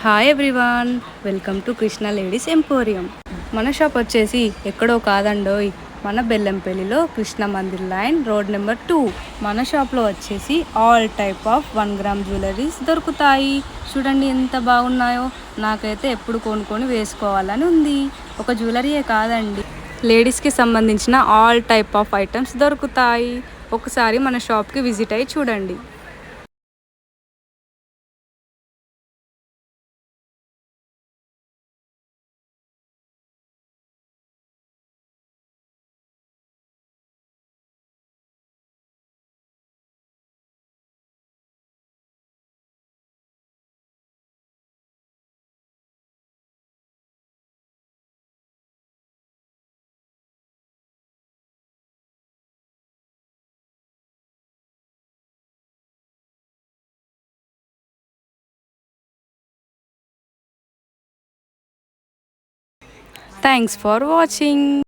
Hi everyone, welcome to Krishna ladies emporium. మన shop వచ్చేసి ఎక్కడో కాదండోయ్, మన బెల్లంపల్లిలో Krishna Mandir line road number 2. మన షాప్లో వచ్చేసి all type of 1 gram jewelleries దొరుకుతాయి. చూడండి ఎంత బాగున్నాయో. నాకైతే ఎప్పుడు కొనుక్కొని వేసుకోవాలని ఉంది. ఒక జ్యువెలరీయే కాదండి, లేడీస్కి సంబంధించిన ఆల్ టైప్ ఆఫ్ ఐటమ్స్ దొరుకుతాయి. ఒకసారి మన షాప్కి విజిట్ అయ్యి చూడండి. Thanks for watching.